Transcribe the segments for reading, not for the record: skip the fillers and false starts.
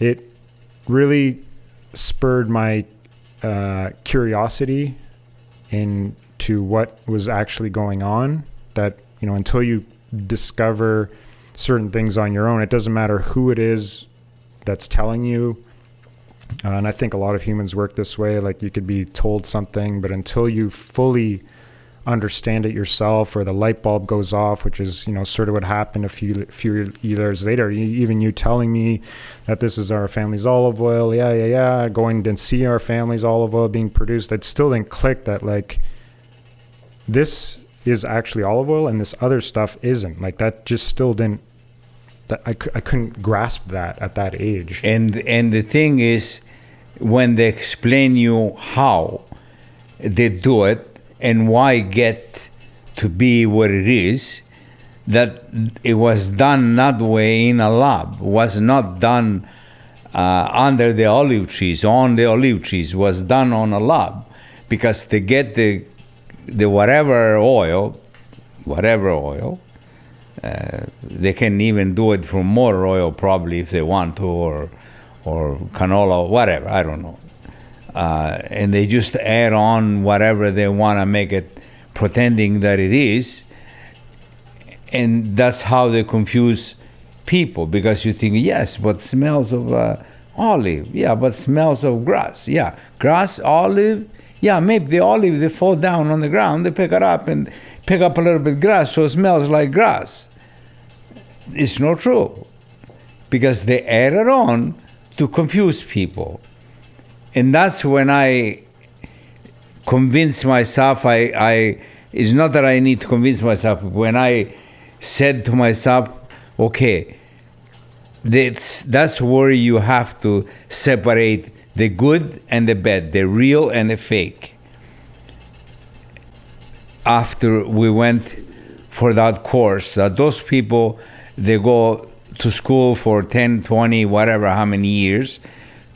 it really spurred my curiosity into what was actually going on. That, until you discover certain things on your own, it doesn't matter who it is that's telling you. And I think a lot of humans work this way. Like, you could be told something, but until you fully understand it yourself, or the light bulb goes off, which is, sort of what happened a few years later. Even you telling me that this is our family's olive oil, going and see our family's olive oil being produced, it still didn't click that, like, this is actually olive oil and this other stuff isn't. Like, that just still didn't, that I couldn't grasp that at that age. And the thing is, when they explain you how they do it and why get to be what it is, that it was done that way in a lab, was not done under the olive trees, on the olive trees, was done on a lab, because they get the whatever oil, they can even do it from motor oil probably if they want to, or canola, whatever, I don't know. And they just add on whatever they want to make it, pretending that it is. And that's how they confuse people, because you think, yes, but smells of olive. Yeah, but smells of grass. Yeah, grass, olive. Yeah, maybe the olive, they fall down on the ground, they pick it up and pick up a little bit of grass, so it smells like grass. It's not true, because they add it on to confuse people. And that's when I convince myself, it's not that I need to convince myself, when I said to myself, okay, that's where you have to separate the good and the bad, the real and the fake. After we went for that course, that those people, they go to school for 10, 20, whatever, how many years,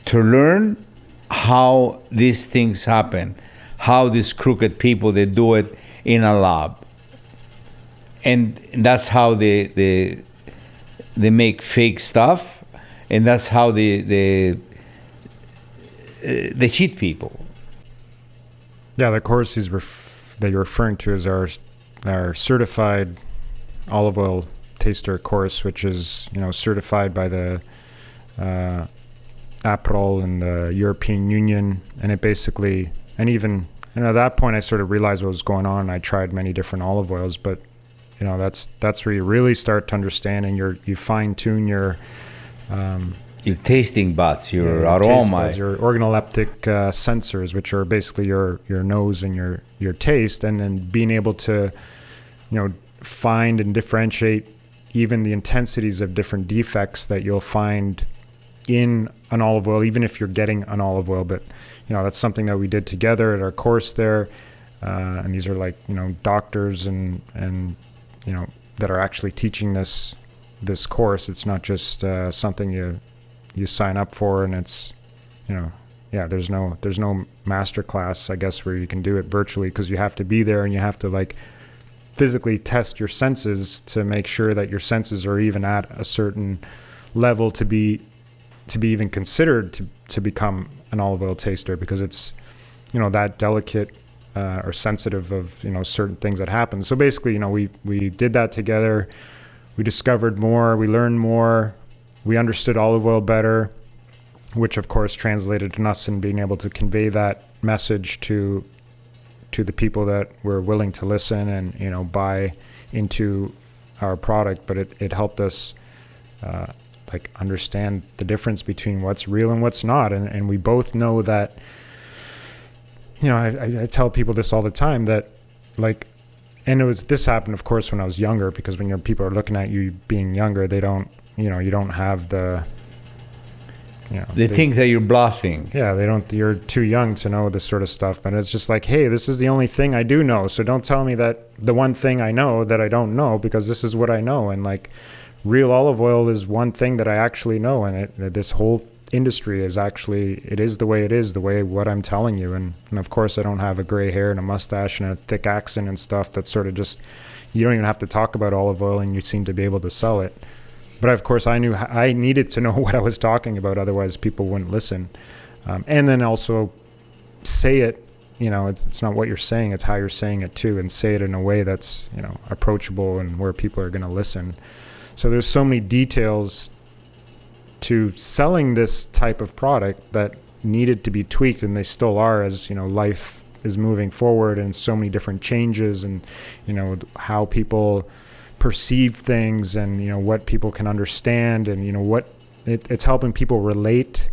to learn how these things happen, how these crooked people, they do it in a lab. And that's how they make fake stuff, and that's how they cheat people. Yeah, the course that you're referring to is our certified olive oil taster course, which is, certified by the APROL and the European Union. And it basically, and even, at that point I sort of realized what was going on. I tried many different olive oils, but that's where you really start to understand, and you fine tune your tasting buds, your aroma, buds, your organoleptic sensors, which are basically your nose and your taste, and then being able to, find and differentiate even the intensities of different defects that you'll find in an olive oil, even if you're getting an olive oil. But that's something that we did together at our course there, and these are like doctors and that are actually teaching this course. It's not just something you sign up for, and it's there's no master class, I guess, where you can do it virtually, because you have to be there and you have to like physically test your senses to make sure that your senses are even at a certain level to be even considered to become an olive oil taster, because it's that delicate or sensitive of certain things that happen. So basically, we did that together. We discovered more, we learned more, we understood olive oil better, which of course translated in us in being able to convey that message to the people that were willing to listen and buy into our product. But it helped us like understand the difference between what's real and what's not. And we both know that, I tell people this all the time, that like, and this happened, of course, when I was younger, because when people are looking at you being younger, they don't, you don't have the, they think that you're bluffing. Yeah, you're too young to know this sort of stuff. But it's just like, hey, this is the only thing I do know. So don't tell me that the one thing I know that I don't know, because this is what I know. And like, real olive oil is one thing that I actually know. And this whole industry is actually, it is the way it is, the way what I'm telling you. And of course, I don't have a gray hair and a mustache and a thick accent and stuff. That's sort of just, you don't even have to talk about olive oil and you seem to be able to sell it. But of course, I knew I needed to know what I was talking about, otherwise people wouldn't listen. And then also say it. It's not what you're saying; it's how you're saying it too, and say it in a way that's approachable and where people are going to listen. So there's so many details to selling this type of product that needed to be tweaked, and they still are, as life is moving forward and so many different changes, and how people perceive things, and what people can understand, and what it's helping people relate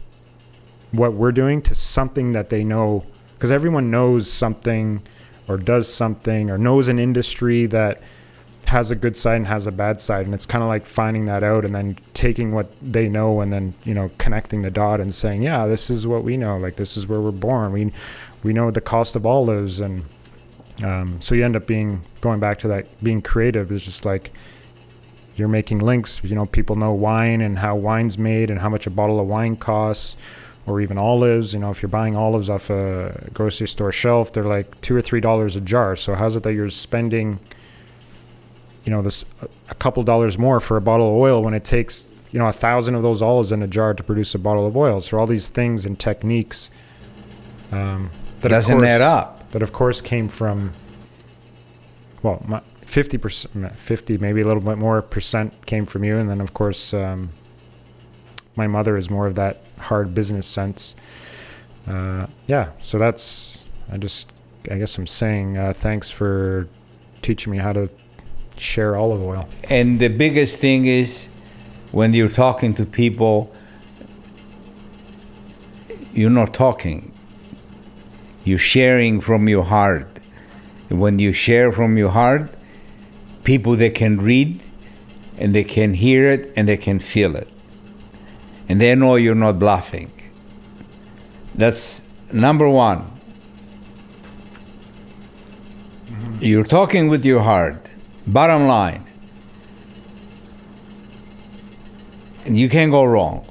what we're doing to something that they know, because everyone knows something or does something or knows an industry that has a good side and has a bad side, and it's kind of like finding that out and then taking what they know and then connecting the dot and saying, yeah, this is what we know, like this is where we're born, we know the cost of olives. And so you end up going back to that, being creative is just like you're making links. People know wine and how wine's made and how much a bottle of wine costs, or even olives. If you're buying olives off a grocery store shelf, they're like $2 or $3 a jar. So how's it that you're spending this a couple dollars more for a bottle of oil when it takes 1,000 of those olives in a jar to produce a bottle of oil? So all these things and techniques that doesn't add up. That of course came from 50%, 50 maybe a little bit more percent came from you, and then of course my mother is more of that hard business sense. So that's I guess I'm saying thanks for teaching me how to share olive oil. And the biggest thing is, when you're talking to people, you're not talking, you're sharing from your heart. When you share from your heart, people, they can read and they can hear it and they can feel it, and they know you're not bluffing. That's number one. You're talking with your heart. Bottom line, you can't go wrong.